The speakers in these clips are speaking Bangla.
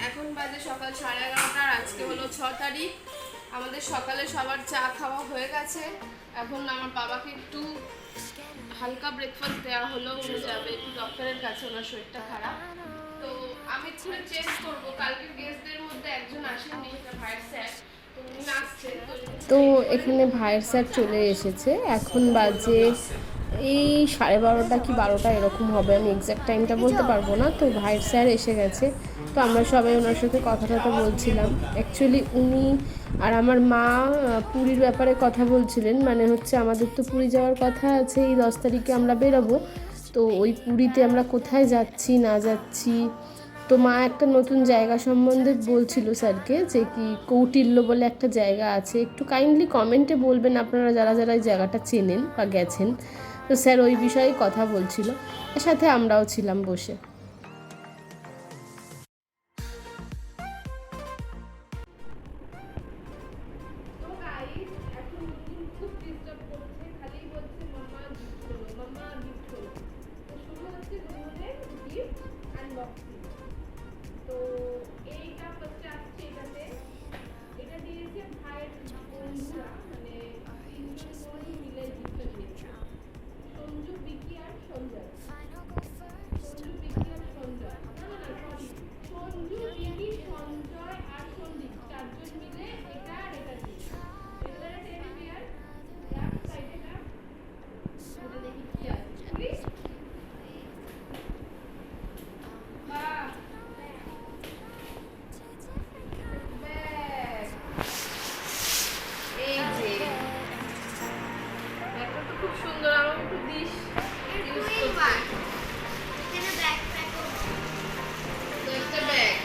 এখন বাজে সকাল 11:30 আর আজকে হলো 6 তারিখ। আমাদের সকালে সবার চা খাওয়া হয়ে গেছে। এখন আমার বাবাকে একটু হালকা ব্রেকফাস্ট দেওয়া হলো, উনি যাবে একটু ডক্টরের কাছে, ওনার শরীরটা খারাপ। তো আমি একটু চেঞ্জ করবো, কালকে গেস্টদের মধ্যে একজন আসেননি, এটা ভাইয়ের স্যার, তো উনি আসছেন। তো এখানে ভাইয়ের স্যার চলে এসেছে। এখন বাজে এই 12:30 কি 12টা এরকম হবে, আমি এক্স্যাক্ট টাইমটা বলতে পারবো না। তো ভাইয়ের স্যার এসে গেছে, তো আমরা সবাই ওনার সাথে কথা টথা বলছিলাম। অ্যাকচুয়ালি উনি আর আমার মা পুরীর ব্যাপারে কথা বলছিলেন, মানে হচ্ছে আমাদের তো পুরী যাওয়ার কথা আছে, এই 10 তারিখে আমরা বেরোবো। তো ওই পুরীতে আমরা কোথায় যাচ্ছি না যাচ্ছি, তো মা একটা নতুন জায়গা সম্বন্ধে বলছিল স্যারকে, যে কি কৌটিল্য বলে একটা জায়গা আছে, একটু কাইন্ডলি কমেন্টে বলবেন আপনারা যারা যারা এই জায়গাটা চেনেন বা গেছেন। তো স্যার ওই বিষয়ে কথা বলছিল, এর সাথে আমরাও ছিলাম বসে। তো এইটা ফার্স্টে আসছে, এটাতে এটা দিয়েছে ভাইয়ের বন্ধুরা, মানে তিনজন বোনই মিলে গিফটটা দিয়েছে। সঞ্জু, বিকি আর সঞ্জয়। সঞ্জু, বিকি আর সঞ্জয়, না না না সরি, সঞ্জু, বিকি, সঞ্জয় আর সন্দীপ, চারজন মিলে এটা আর এটা দিয়েছে। এটা টেডি বিয়ার, রাখ সাইডে রাখ, ওটা দেখি কি আছে। প্লিজ বাহ, এই যে ব্যাগটা তো খুব সুন্দর, আমার একটু দিস ইউজ করতে। তো একটা ব্যাগ,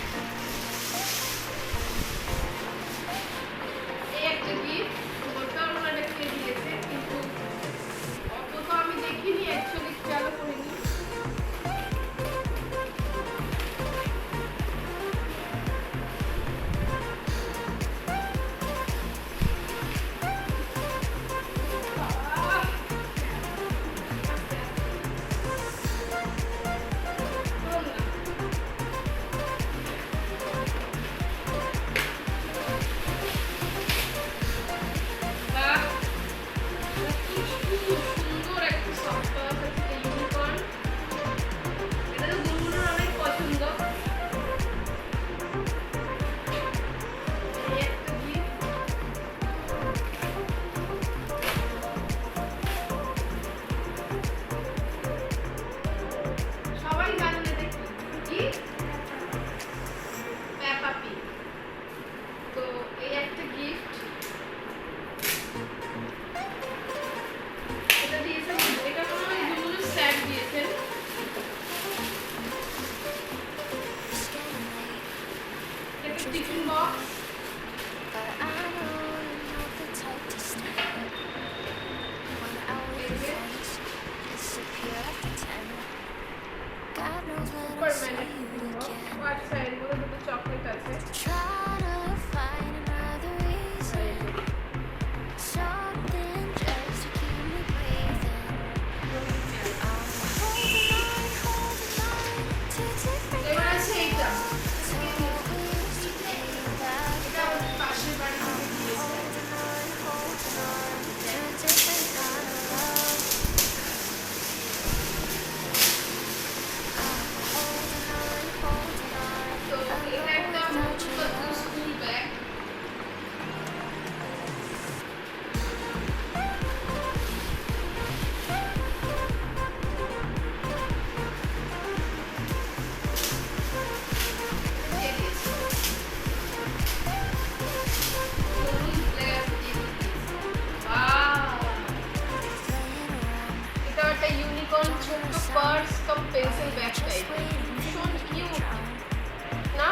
এই একটা গিফট, ওটা ওনারা রেখে দিয়েছে, কিন্তু অত তো আমি দেখিনি, অ্যাকচুয়ালি খেয়াল করিনি। টিফিন বক্স, সুপারম্যানের টিফিন বক্স, হোয়াইট সাইডের মধ্যে দুটো চকলেট আছে। এবার আছে এইটা, এটা আমাদের পাশের বাড়ি থেকে দিয়েছে। তো এটা একটা মোটু পাতলু স্কুল ব্যাগ। এটা একটা ইউনিকর্ন ছোট্ট পার্স কাম পেন্সিল ব্যাগ টাইপের, ভীষণ কিউট না?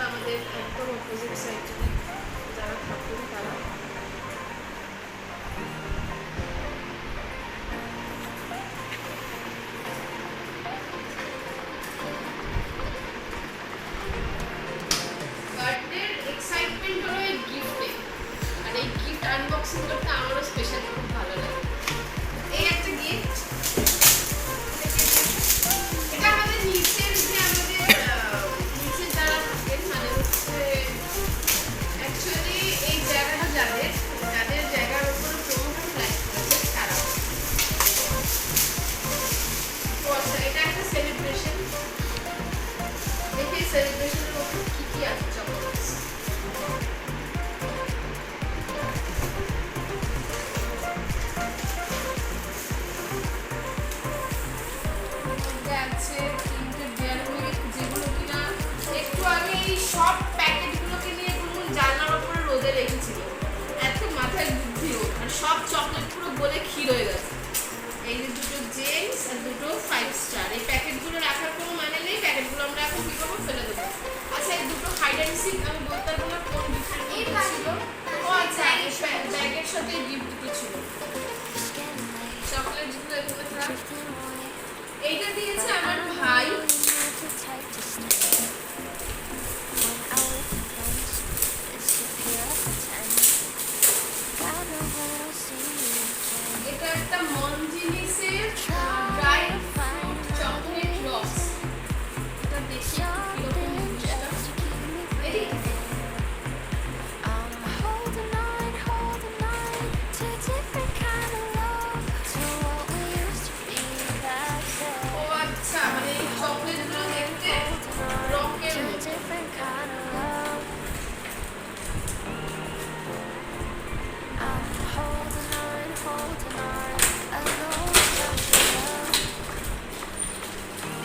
আমাদের একদম অপোজিট সাইড এই গিফট আনবক্সিং করতে আমারও স্পেশালি খুব ভালো লাগে। এই একটা গিফট, এটা আমাদের নিচের যে আমাদের নিচে যারা থাকেন মানে হচ্ছে অ্যাকচুয়ালি এই জায়গাটা যাদের জায়গার উপর প্রমোটার ফ্ল্যাট করেছে তারা। তো আচ্ছা, এটা একটা সেলিব্রেশন। দেখি সেলিব্রেশনের মধ্যে কি কি আছে চকলেটস। আছে তিনটে ডেয়ারি মিল্ক, যেগুলো কিনা একটু আগে এই সব প্যাকেটগুলোকে নিয়ে গুনগুন জানলার উপরে রোদে রেখেছিল। এত মাথায় বুদ্ধি ওর, আর সব চকলেট পুরো গলে ক্ষীর হয়ে গেছে। এই যে দুটো জেমস আর দুটো 5 স্টার, এই প্যাকেটগুলো রাখার কোনো মানে নেই। প্যাকেটগুলো আমরা এখন কি করবো, ফেলে দেবো। আচ্ছা, এই দুটো হাইড অ্যান্ড সিক আমি বলতে পারবো না কোন ডিফারেন্ট ছিল। ও আচ্ছা, এই ব্যাগের সাথে গিফট দুটো ছিল। চকলেটগুলো এখানে থাক। এইটা দিয়েছে আমার ভাই। এটা একটা মনজিনিসের ড্রাই ফ্রুট চকলেট রস। এটা দেখি কিরকম জিনিসটা। ও আচ্ছা, মানে এই চকলেটগুলো দেখতে রকের মতো।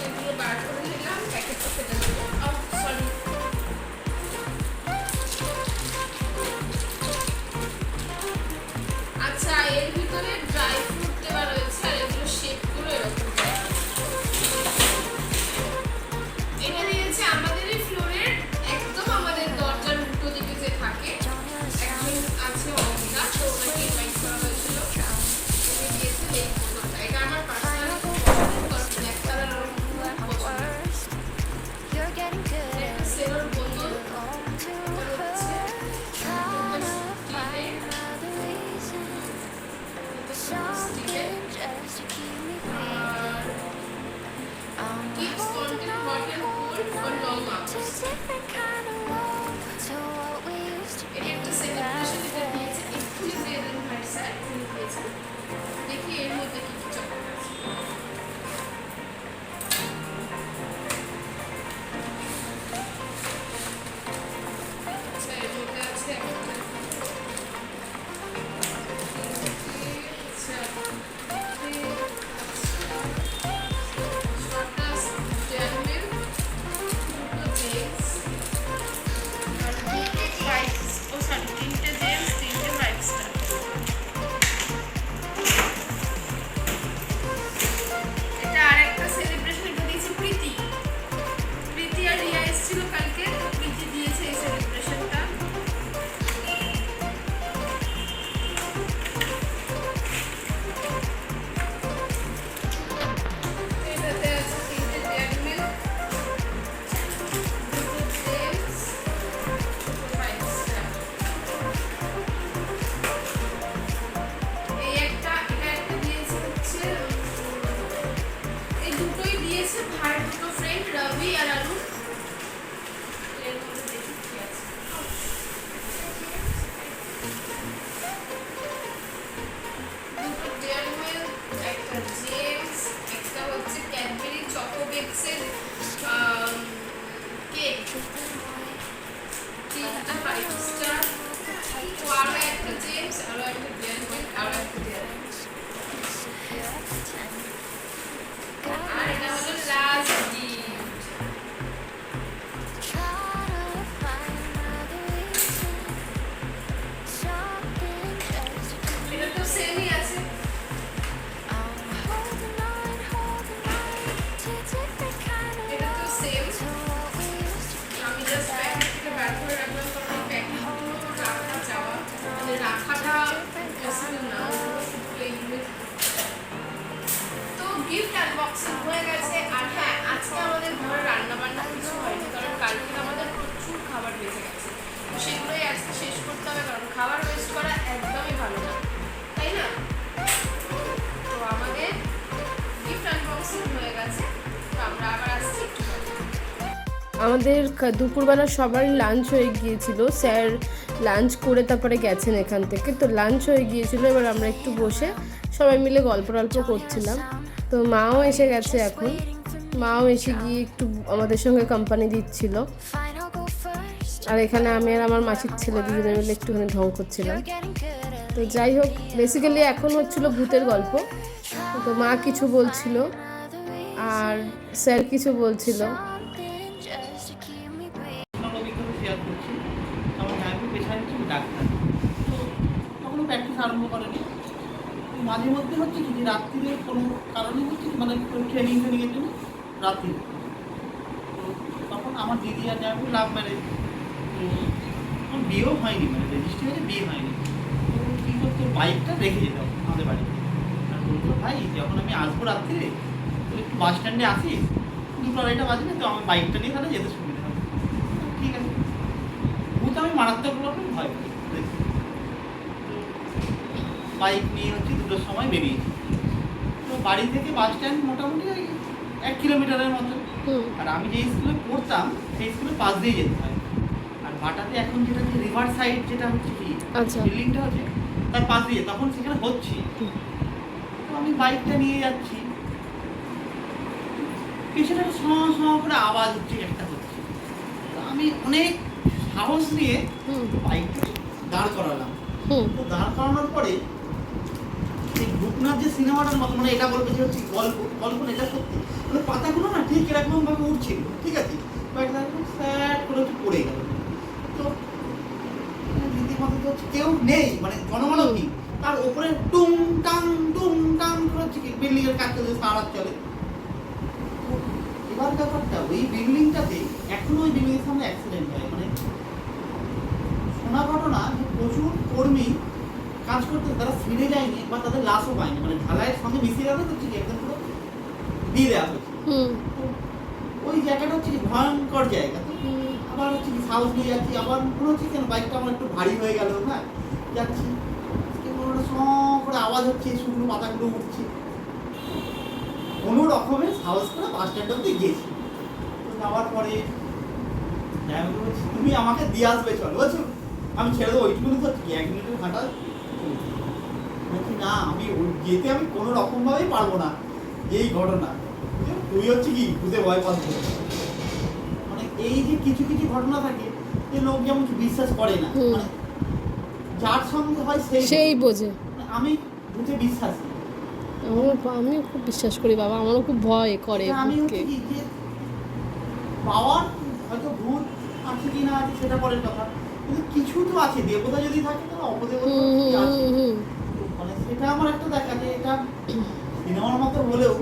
এগুলো বার করে নিলাম, প্যাকেটটা ফেলে দেবো। সরি, আচ্ছা এর ভিতরে ড্রাই ফ্রুট দেওয়া রয়েছে আর এগুলো শেপগুলো এরকম। এটা দিয়েছে আমাদের এই ফ্লোরের একদম আমাদের দরজার উল্টো দিকে যে থাকে একজন আছে অঙ্কিতা, তো ওনাকে ইনভাইট করা হয়েছিল। উনি দিয়েছে এই বোতলটা। এটা আমার পার্সোনাল ব্ল্যাক কালার আমার খুব পছন্দ। একটা সেলোর বোতল, keeps content hot and cold for long hours. এটা একটা সেলিব্রেশন, এটা দিয়েছে এক্ষুনি দিয়ে দেন ভাই স্যার, তিনি দিয়েছেন। দেখি এর মধ্যে কি কি চকলেট আছে। আচ্ছা, এর মধ্যে আছে একটা কেক, 3টা 5 স্টার, আরো একটা জেমস, আরো একটা ডেয়ারি মিল্ক, আরো একটা ডেয়ারি মিল্ক। আর এটা হলো লাস্ট গিফট। এটা তো সেমই আছে। এটা তো সেম, আমি জাস্ট প্যাকেট থেকে বার করে রাখলাম, কারণ এই প্যাকেটগুলো রাখা যাওয়া মানে রাখাটা পসিবল না। তো গিফট আনবক্সিং হয়ে গেছে। আর হ্যাঁ, আজকে আমাদের ঘরে রান্না বান্না কিছু হয়নি, কারণ কালকে আমাদের প্রচুর খাবার বেঁচে গেছে। তো সেগুলোই আজকে শেষ করতে হবে, কারণ খাবার ওয়েস্ট করা আমাদের দুপুরবেলা সবারই লাঞ্চ হয়ে গিয়েছিল, স্যার লাঞ্চ করে তারপরে গেছেন এখান থেকে, তো লাঞ্চ হয়ে গিয়েছিল। এবার আমরা একটু বসে সবাই মিলে গল্প করছিলাম। তো মাও এসে গেছে এখন, মাও এসে গিয়ে একটু আমাদের সঙ্গে কোম্পানি দিচ্ছিল। আর এখানে আমি আর আমার মাসির ছেলে দুজনে মিলে একটুখানি ঢং করছিলাম। তো যাই হোক, বেসিক্যালি এখন হচ্ছিল ভূতের গল্প। তো মা কিছু বলছিল আর স্যার কিছু বলছিল। মাঝে মধ্যে হচ্ছে কি রাত্রিরে কোনো কারণে হচ্ছে মানে ট্রেনিংয়ের জন্য রাত্রি, তখন আমার দিদি আর যাবো লাভ ম্যারেজ, আমার বিয়েও হয়নি, মানে রেজিস্ট্রি হয়ে বিয়ে হয়নি। তো কী করতো, বাইকটা রেখে যেতাম আমাদের বাড়িতে। আর বলতো ভাই যখন আমি আসবো রাত্রিরে তো একটু বাস স্ট্যান্ডে আসি, 2-2:30 বাজবে, তো আমার বাইকটা নিয়ে তাহলে যেতে সুবিধা হবে। ঠিক আছে, ভূত আমি মারাত্মক রকম ভয় পাই। বাইক নিয়ে হচ্ছে 2টোর সময় বেরিয়েছি। তো বাড়ি থেকে বাস স্ট্যান্ড মোটামুটি ওই 1 কিলোমিটারের মতো। আর আমি যে স্কুলে পড়তাম সেই স্কুলের পাশ দিয়ে যেতে হয়। আর বাটাতে এখন যেটা হচ্ছে রিভার সাইড, যেটা হচ্ছে কি বিল্ডিংটা হচ্ছে তার পাশ দিয়ে, তখন সেখানে হচ্ছে। তো আমি বাইকটা নিয়ে যাচ্ছি, পেছনে করে আওয়াজ হচ্ছে, একটা হচ্ছে। তো আমি অনেক সাহস নিয়ে বাইকটা দাঁড় করালাম। তো দাঁড় করানোর পরে এই ভূতনাথ যে সিনেমাটার মতো, মানে এটা বলবে যে হচ্ছে গল্প না, এটা সত্যি, মানে পাতাগুলো না ঠিক এরকম ভাবে উঠছিল, ঠিক আছে, বাইকটা একদম স্যাড করে পড়ে গেল। তো রীতিমতো তো হচ্ছে কেউ নেই, মানে জনমানব নেই, তার উপরে টুং টাং করে হচ্ছে কি বিল্ডিং এর কাজ চলে, সারা চলে। এবার ব্যাপারটা ওই বিল্ডিংটাতে এখনো ওই বিল্ডিং এর সামনে অ্যাক্সিডেন্ট হয়, মানে শোনা ঘটনা যে প্রচুর কর্মী কাজ করতে তারা ফিরে যায়নি বা তাদের লাশও পায়নি, মানে ঢালাইয়ের সঙ্গে মিশিয়ে যাবে তো ঠিক একদম পুরো দিয়ে দেওয়া হয়েছে। ওই জায়গাটা হচ্ছে কি ভয়ঙ্কর জায়গা। তো আবার হচ্ছে কি সাহস নিয়ে যাচ্ছি, আবার মনে হচ্ছে কেন বাইকটা আমার একটু ভারী হয়ে গেল, হ্যাঁ যাচ্ছি, করে আওয়াজ হচ্ছে, শুকনো পাতাগুলো উঠছে, কোনো রকমের সাহস করে বাস স্ট্যান্ড অব্দি গিয়েছি। তো যাওয়ার পরে তুমি আমাকে দিয়ে আসবে, চলো বলছো, আমি ছেড়ে দেবো, ওইটুকুনি তো 1 মিনিটের হাঁটা। বলছি না, আমি যেতে আমি কোনো রকম ভাবেই পারবো না, এই ঘটনা। তুই হচ্ছে কি ভূতে ভয় পাস, মানে এই যে কিছু ঘটনা থাকে যে লোক যেমন বিশ্বাস করে না, মানে যার সঙ্গে হয় সেই বোঝে। আমি ভূতে বিশ্বাসী, আমি খুব বিশ্বাস করি বাবা, আমারও খুব ভয় করে। আমি হচ্ছে কি যে পাওয়ার হয়তো ভূত আছে কি না আছে সেটা পরের কথা, কিন্তু কিছু তো আছে, দেবতা যদি থাকে তাহলে অপদেবতা আছে, মানে সেটা আমার একটা দেখা যে এটা সিনেমার মতো হলেও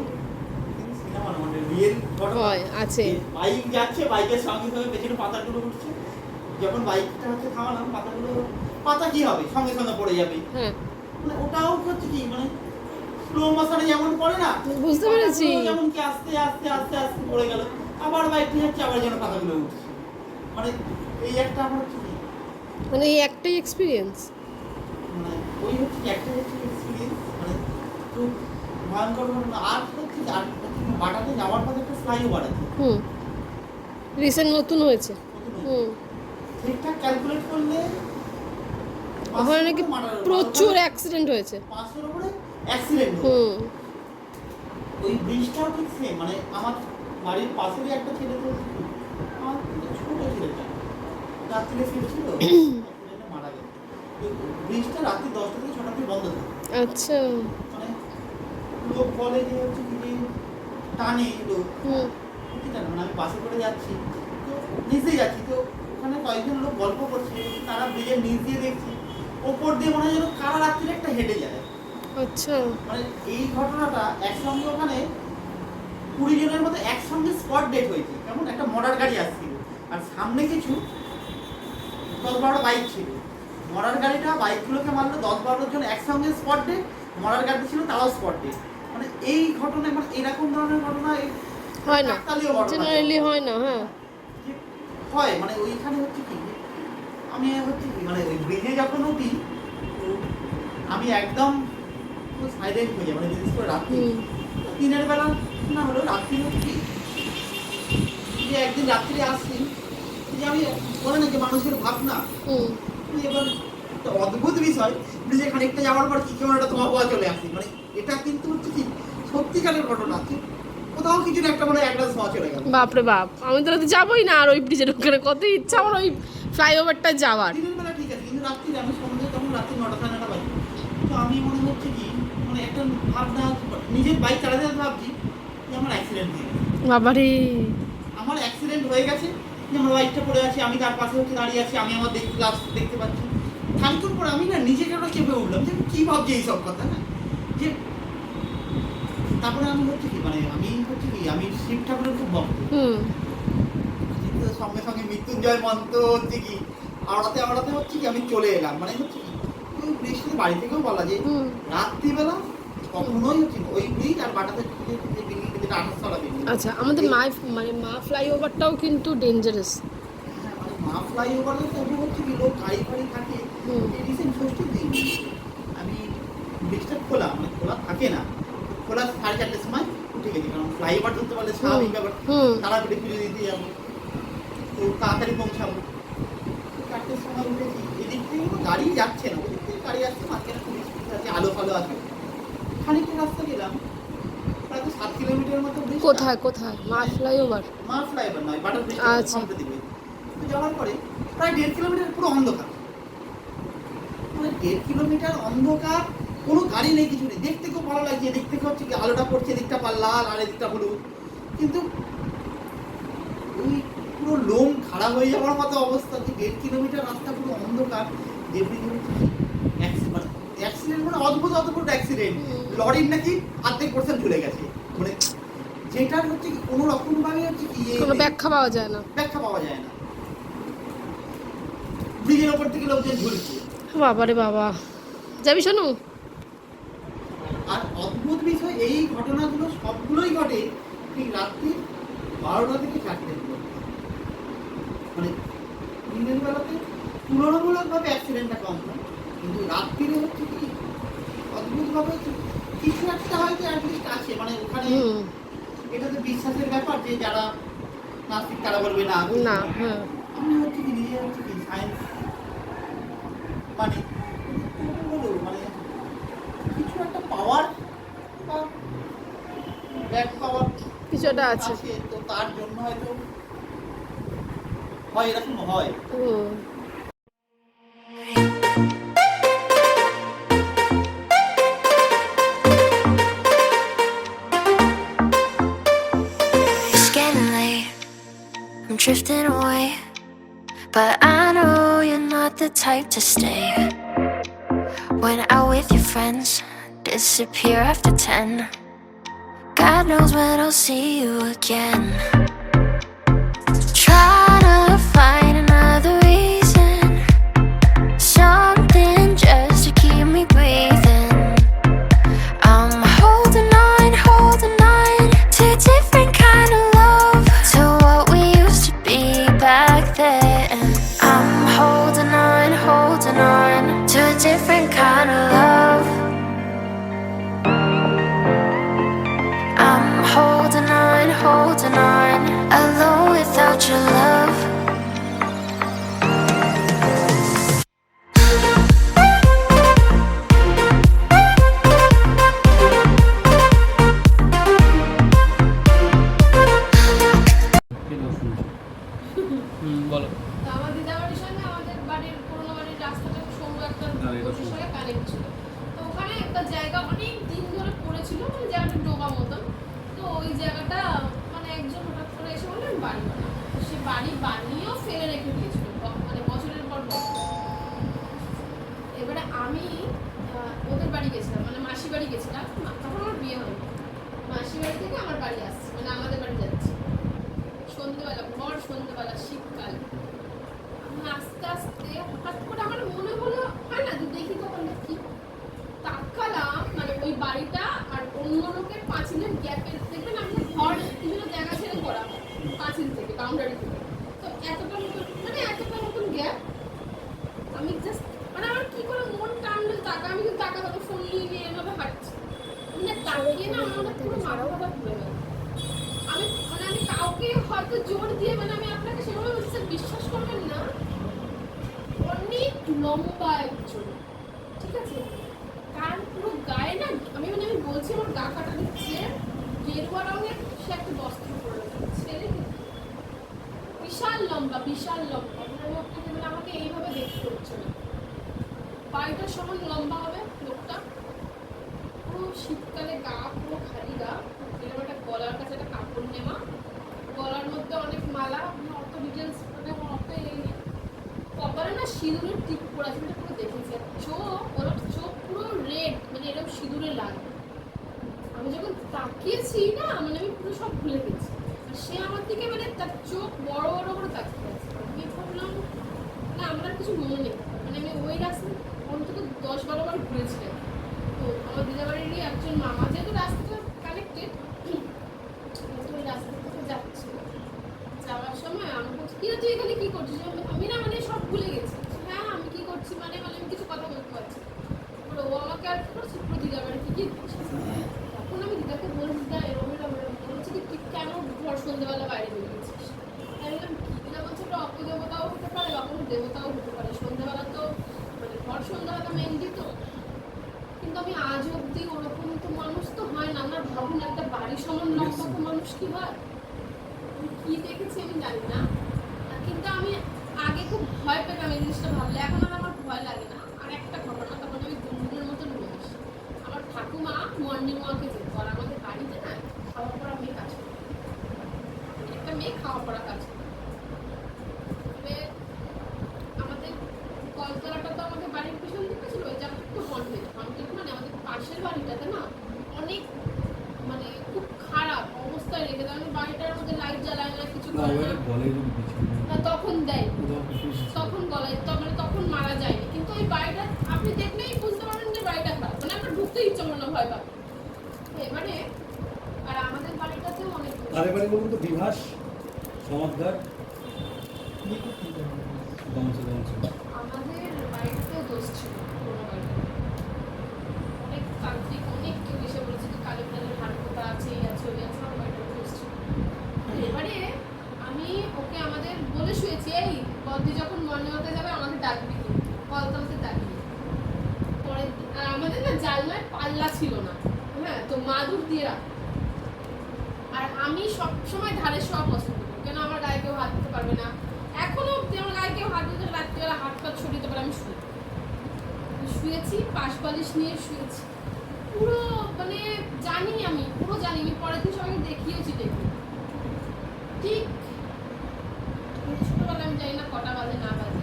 সিনেমার মানে রিয়েল ঘটনা আছে। বাইক যাচ্ছে, বাইকের সঙ্গে সঙ্গে পেছনে পাতাগুলো উঠছে, যখন বাইকটা হচ্ছে থামালাম, পাতা কি হবে সঙ্গে সঙ্গে পড়ে যাবে, মানে ওটাও হচ্ছে কি মানে স্লো মোশনে যেমন পড়ে না, বুঝতে পেরেছি, যেমন কি আস্তে আস্তে আস্তে আস্তে পড়ে গেল, আবার বাইক নিয়ে যাচ্ছে, আবার যেন পাতাগুলো উঠছে, মানে এই একটা আমার হচ্ছে কি মানে এই একটাই এক্সপিরিয়েন্স, মানে ওই হচ্ছে একটাই এক্সপিরিয়েন্স, মানে খুব ভয়ঙ্কর ঘটনা। আর হচ্ছে বাটাতে যাওয়ার পথে একটা ফ্লাইওভার আছে, রিসেন্ট নতুন হয়েছে, ঠিকঠাক ক্যালকুলেট করলে ওখানে নাকি প্রচুর অ্যাক্সিডেন্ট হয়েছে, 500-এর উপরে অ্যাক্সিডেন্ট। ওই ব্রিজটাও ঠিক সেম, মানে আমার বাড়ির পাশেরই একটা ছেলে, তো আমার ছোট ছেলেটা রাত্রিরে ফিরছিল, অ্যাক্সিডেন্টে মারা গেল। ব্রিজটা রাত্রি 10টা থেকে 6টা থেকে বন্ধ থাকে। আচ্ছা, মানে লোক বলে যে হচ্ছে কি যে টানে লোক, কি জানো, মানে আমি বাসে করে যাচ্ছি, তো নিচে যাচ্ছি, তো ওখানে কয়েকজন লোক গল্প করছে, তারা ব্রিজের নিচ দিয়ে দেখছে, ওপর দিয়ে মনে হয় যেন কারা রাত্রিরে একটা হেঁটে যায়। আচ্ছা, মানে এই ঘটনাটা একসঙ্গে ওখানে 20 জনের মধ্যে একসঙ্গে স্পট ডেট হয়েছে, কেমন একটা মোটর গাড়ি আসছিল, আর সামনে কিছু 10-12টা বাইক ছিল, মোটর গাড়িটা বাইকগুলোকে মারলো, 10-12 জন একসঙ্গে স্পট ডেট, মোটর গাড়ি ছিল তারাও স্পট ডেট। মানে এই ঘটনা, মানে এরকম ধরনের ঘটনা হয় না, জেনারেলি হয় না, হ্যাঁ হয়, মানে ওইখানে হচ্ছে কি আমি হচ্ছে কি মানে ওই ব্রিজে যখন উঠি আমি একদম সাইলেন্ট হয়ে যাই, মানে বিশেষ করে রাত্রি, দিনের বেলা না হলেও রাত্রি হচ্ছে কি যে যে একদিন রাত্রি আসছি, যে আমি বলে না যে মানুষের ভাবনা, এবার একটা অদ্ভুত বিষয়, যে খানিকটা যাওয়ার পর কি কেমন একটা তোমার হওয়া চলে আসি, মানে এটা কিন্তু হচ্ছে কি সত্যিকারের ঘটনা, কোথাও কিছু একটা মানে একটা ছোঁয়া চলে গেল। বাপরে বাপ, আমি তো যাবোই না আর ওই ব্রিজের ওখানে, কত ইচ্ছা আমার ওই ফ্লাইওভারটা যাওয়ার। দিনের বেলা ঠিক আছে, কিন্তু রাত্রি আমি সন্ধ্যে তখন রাত্রি 9টা 9:30 বাজে, তো আমি মনে হচ্ছে কি মানে একটা ভাবনা, নিজের বাইক চালাতে ভাবছি যে আমার অ্যাক্সিডেন্ট হয়ে গেছে, বাবারে আমার অ্যাক্সিডেন্ট হয়ে গেছে, যে আমার বাইকটা পড়ে আছে, আমি তার পাশে হচ্ছে দাঁড়িয়ে আছি, আমি আমার দেখতে পাচ্ছি। খানিক্ষণ পর আমি না নিজেকে একটা চেপে উঠলাম যে কি ভাবছি এইসব কথা না, যে তারপরে আমি হচ্ছে কি মানে আমি শিব ঠাকুরের খুব ভক্ত, কিন্তু সঙ্গে সঙ্গে মৃত্যুঞ্জয় মন্ত্র হচ্ছে কি আওড়াতে হচ্ছে কি আমি চলে এলাম, মানে হচ্ছে কি ওই ব্রিজটা বাড়ি থেকেও বলা যে রাত্রিবেলা কখনোই হচ্ছে ওই ব্রিজ আর বাটাতে বিল্ডিং যেটা 28 তলা বিল্ডিং। আচ্ছা, আমাদের মা ফ্লাইওভারটাও কিন্তু ডেঞ্জারাস। হ্যাঁ, মানে মা ফ্লাইওভারে তবু হচ্ছে কি লোক গাড়ি ফাড়ি থাকে, এই রিসেন্ট 6টির দিন আমি ব্রিজটা খোলা থাকে না, খোলা 4:30টার সময় উঠে গেছি, কারণ ফ্লাইওভার ধরতে পারলে স্বাভাবিক ব্যাপার, তাড়াতাড়ি ফিরে দিতে যাবো, তো তাড়াতাড়ি পৌঁছাবো। 4টার সময় উঠেছি, এদিক থেকে কোনো গাড়ি যাচ্ছে না, ওদিক থেকে গাড়ি আসছে, মাঝখানে পুলিশ আছে, আলো ফালো আছে, খানিকটা রাস্তা গেলাম, প্রায় 7 কিলোমিটার মতো। কোথায় মা ফ্লাইওভার? মা ফ্লাইওভার নয়, বাটার ব্রিজ আচ্ছা। দিকে তো যাওয়ার পরে প্রায় 1.5 কিলোমিটার পুরো অন্ধকার, মানে 1.5 কিলোমিটার অন্ধকার, কোনো গাড়ি নেই, কিছু নেই, দেখতে খুব ভালো লাগছে, এদিক থেকে হচ্ছে কি আলোটা পড়ছে, এদিকটা লাল আর এদিকটা হলুদ, কিন্তু ওই পুরো লোম খাড়া হয়ে যাওয়ার মতো অবস্থা, যে 1.5 কিলোমিটার রাস্তা পুরো অন্ধকার, অ্যাক্সিডেন্ট মানে অদ্ভুত অ্যাক্সিডেন্ট, লরির নাকি অর্ধেক পোর্শন ঝুলে গেছে, মানে যেটার হচ্ছে কি কোনো রকম ভাবে হচ্ছে কি কোনো ব্যাখ্যা পাওয়া যায় না, ব্রিজের ওপর থেকে লোকজন ঝুলছে। বাবারে বাবা, যাবি শোনো। আর অদ্ভুত বিষয়, এই ঘটনাগুলো সবগুলোই ঘটে ঠিক রাত্রি 12টা থেকে 4টের মধ্যে, মানে দিনের বেলাতে তুলনামূলকভাবে অ্যাক্সিডেন্টটা কম হয়, কিন্তু রাত্রিরে হচ্ছে কি অদ্ভুতভাবে কিছু একটা হয়তো অ্যাটলিস্ট আছে, মানে ওখানে এটা তো বিশ্বাসের ব্যাপার, যে যারা নাস্তিক তারা বলবে না, আমি হচ্ছে কি নিজে হচ্ছে কি সায়েন্স মানে মানে কিছু একটা পাওয়ার বা ব্যাক পাওয়ার কিছু একটা আছে, তো তার জন্য হয়তো হয় এরকম হয়। I'm drifting away, but I know you're not the type to stay. When out with your friends, disappear after 10. God knows when I'll see you again. Try to find another reason, something just to keep me breathing. I'm holding on to a different kind of love, to what we used to be back then. I'm holding on to a different kind of love. I'm holding on, alone without your love. বলো। আমাদের যাওয়ার সঙ্গে আমাদের বাড়ির পুরোনো বাড়ির রাস্তাটা সঙ্গে একটা বসে সঙ্গে কানেক্ট ছিল, তো ওখানে একটা জায়গা অনেক দিন ধরে পড়েছিল, মানে জায়গাটা ডোবা মতন, তো ওই জায়গাটা মানে একজন হঠাৎ করে এসে বললেন বাড়ি বানাও, সে বাড়ি বানিয়েও ফেলে রেখে দিয়েছিল, মানে বছরের পর বছর। এবারে আমি ওদের বাড়ি গেছিলাম, মানে মাসি বাড়ি গেছিলাম, তখন আমার বিয়ে হয়নি, মাসি বাড়ি থেকে আমার বাড়ি আসছে, মানে আমাদের বাড়ি যাচ্ছি সন্ধ্যেবেলা শীতকাল। আমি আস্তে আস্তে হঠাৎ করে আমার মনে হলো, হয় না যে দেখি তখন কি তাকালাম, মানে ওই বাড়িটা আর অন্য লোকের পাঁচিলের গ্যাপের, দেখবেন আপনি ঘর বিভিন্ন জায়গা ছেড়ে করা পাঁচিল থেকে, বাউন্ডারি থেকে, তো এতটা মতন গ্যাপ। আমি জাস্ট মানে আমার কি করে মন টানলো টাকা, আমি কিন্তু টাকা ফোন নিয়ে এভাবে হাঁটছি, তাকিয়ে না আমার পুরো মাথা ঘুরে গেল, একটু লম্বা একজন, ঠিক আছে? কান পুরো গায়ে না, আমি বলছি আমার গা কাটা দিচ্ছে, গেরুয়া রঙের সে একটা বস্ত্র পরে ছেলে, বিশাল লম্বা আমাকে এইভাবে দেখতে হচ্ছে না, পায়েটার সমান লম্বা হবে লোকটা, পুরো শীতকালে গা পুরো খালি গা, এরকম একটা গলার কাছে একটা কাপড় নেওয়া, গলার মধ্যে অনেক মালা, অত ডিটেলস মানে অত কপালে না সিঁদুরের টিপ পড়া আছে, পুরো দেখেছি। ওর চোখ পুরো রেড, মানে এরকম সিঁদুরে লাল। আমি যখন তাকিয়েছি না, মানে আমি পুরো সব ভুলে গেছি। আর সে আমার দিকে মানে তার চোখ বড় বড় করে তাকিয়ে আছে। আমি ভাবলাম না, আমার আর কিছু মনে নেই, মানে আমি ওই রাস্তা অন্তত 10-12 বার ঘুরেছিলাম। তো আমার দিদাবাড়িরই একজন মামা, যেহেতু রাস্তাটা কানেক্টেড, ওই রাস্তা থেকে যাচ্ছে, যাওয়ার সময় আমি বলছি কি তুই এখানে কি করছিস, আমি না মানে সব ভুলে গেছি। হ্যাঁ আমি কি করছি মানে আমি কিছু কথা বলতে পারছি। ও আমাকে আর করছি পুরো দিদাবাড়ি কি করছিস, তখন আমি দিদাকে বলছি দিদা এরকম বলছি কি তুই কেন ঘর সন্ধ্যেবেলা বাইরে বেরিয়েছিস। আমি বললাম কি, দিদা বলছে ওটা অপদেবতাও হতে পারে, অপর দেবতাও হতে পারে, সন্ধ্যেবেলা তো মানে ঘর সন্ধ্যাবেলা মেনলি তো। কিন্তু আমি আজ অব্দি ওরকম তো মানুষ তো হয় না, আমার ভাবুন একটা বাড়ি সমান লম্বা তো মানুষ কি হয়, কি দেখেছি আমি জানি না, কিন্তু আমি আগে খুব ভয় পেতাম এই জিনিসটা ভাবলে, এখন আর আমার ভয় লাগে না। আর একটা ঘটনা, তখন আমি গুনগুনের মতো নিয়ে আসি, আমার ঠাকুমা মর্নিং ওয়াকে যেত, আর আমাদের বাড়িতে না খাওয়া পড়া মেয়ে কাজ করে, একটা মেয়ে খাওয়া পড়া কাজ করে। আমাদের কলতলাটা তো আমাদের বাড়ির পিছন দিকে ছিল, ওই জায়গাটা একটু হন্টেড মানে আমাদের পাশের বাড়িটাতে না অনেক মানে খুব খারাপ অবস্থায় রেখে দেয়, আমি বাড়িটার মধ্যে লাইট জ্বালায় না, কিছু করে না, তখন দেয়, তখন গলায় মানে তখন মারা যায়নি, কিন্তু ওই বাড়িটা আপনি দেখলেই বুঝতে পারবেন যে বাড়িটা খারাপ, মানে আপনার ঢুকতে ইচ্ছা করে না, ভয় পাবে এবারে। আর আমাদের বাড়িটাতেও অনেক বাড়ি বলুন তো, বিভাস সমাদদার আমাদের বাড়িতেও দোষ ছিল, অনেক তান্ত্রিক অনেক কেউ এসে বলেছে যে কালী পূজার হাট কোথা আছে, এই আছে ওই আছে, আমার বাড়িতে দোষ ছিল। এবারে আমি ওকে আমাদের বলে শুয়েছি, এই বদ্দি যখন মর্নিং ওয়াকে যাবে আমাকে ডাকবি, কলতলাতে ডাকবি। পরে আমাদের না জানলায় পাল্লা ছিল না, হ্যাঁ, তো মাদুর দিয়ে রাখ। আর আমি সবসময় ধারে শোয়া পছন্দ করি, কেন আমার গায়ে কেউ হাত দিতে পারবে না, এখনো অব্দি আমার গায়ে কেউ হাত দিতে, রাত্রিবেলা হাত পা ছড়িয়ে দিতে পারে, আমি শুয়েছি, পাশ বালিশ নিয়ে শুয়েছি, পুরো মানে জানি, আমি পুরো জানি, আমি পরের দিন সবাইকে দেখিয়েছি, ঠিক ছোটবেলা আমি জানি না কটা বাজে না বাজে,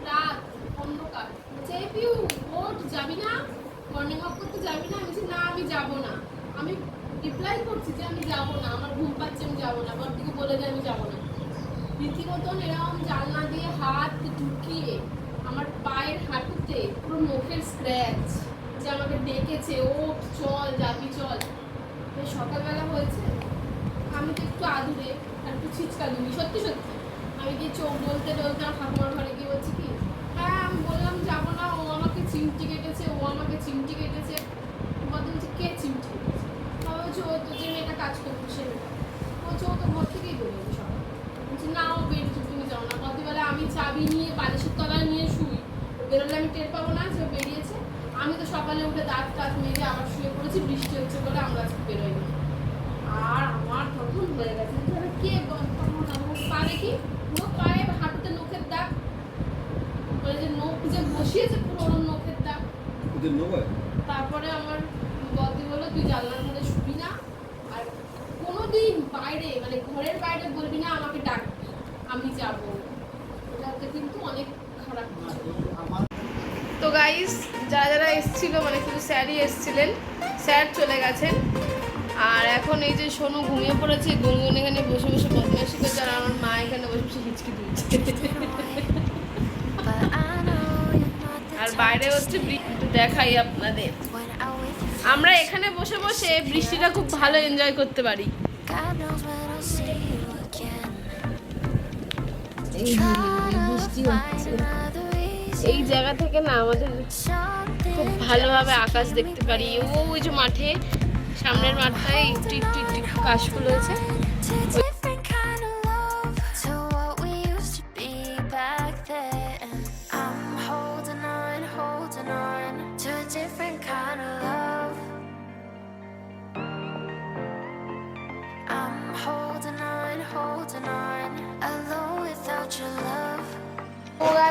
রাত অন্ধকার, পিউ ওঠ যাবি না, মর্নিং ওয়াক করতে যাবি না, আমি বলছি না আমি যাবো না, আমি রিপ্লাই করছি যে আমি যাবো না, আমার ঘুম পাচ্ছে আমি যাবো না, বড়দিকে বলে যে আমি যাবো না। রীতিমতন এরকম জানলা দিয়ে হাত ঢুকিয়ে আমার পায়ের হাঁটুতে পুরো নখের স্ক্র্যাচ, যে আমাকে ডেকেছে ও চল যাবি চল। সকালবেলা হয়েছে, আমি তো একটু আদুরে আর একটু ছিচকা দুমি, সত্যি সত্যি আমি গিয়ে চোখ ডলতে ডলতে আমার ঠাকুমার ঘরে গিয়ে বলছি কি, হ্যাঁ আমি বললাম যাবো না, ও আমাকে চিমটি কেটেছে, ও আমাকে চিমটি কেটেছে। বলছে কে চিমটি কেটেছে, বলছে ও তো যে মেয়েটা কাজ করতো সে মেয়েটা, বলছে ও তো ঘর থেকেই বেরোবে সকাল, বলছি না ও বেরিয়েছে তুমি যাও না, রাত্রিবেলা আমি চাবি নিয়ে বালিশের তলায় নিয়ে শুই, বেরোলে আমি টের পাবো না যে বেরিয়েছে। আমি তো সকালে উঠে দাঁত টাত মেজে আবার শুয়ে পড়েছি, বৃষ্টি হচ্ছে বলে আমরা আজকে বেরোইনি। আর আমার তখন হয়ে গেছে কে পা দেখি, পুরো পায়ে হাঁটুতে নখের দাগ, মানে যে নখ যে বসিয়েছে পুরো ওর নখের দাগ। তারপরে আমার বদি বললো তুই জানলার মধ্যে শুবি না, আর কোনোদিন বাইরে মানে ঘরের বাইরে বলবি না আমাকে ডাকবি, আমি যাবো, ওটাতে কিন্তু অনেক খারাপ। তো গাইস যারা যারা এসেছিল, মানে শুধু স্যারই এসেছিলেন, স্যার চলে গেছেন, আর এখন এই যে সোনু ঘুমিয়ে পড়েছে, গুনগুন এখানে বসে বসে বদমাইশি করছে, আর আমার মা এখানে বসে বসে হিচকি দিচ্ছে, আর বাইরে হচ্ছে একটু দেখাই আপনাদের, আমরা এখানে বসে বসে বৃষ্টিটা খুব ভালো এনজয় করতে পারি। বৃষ্টি হচ্ছে, এই জায়গা থেকে না আমাদের খুব ভালোভাবে আকাশ দেখতে পারি। ওই যে মাঠে, সামনের মাঠটায় একটু একটু একটু কাশফুল হয়েছে। Different kind of love to what we used to be back then. I'm holding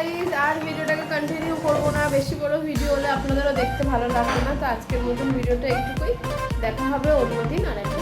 guys, আর ভিডিওটাকে কন্টিনিউ করবো না, বেশি বড় ভিডিও হলে আপনাদেরও দেখতে ভালো লাগবে না। তো আজকের মতন ভিডিওটা এইটুকুই, দেখা হবে অন্যদিন আর একটা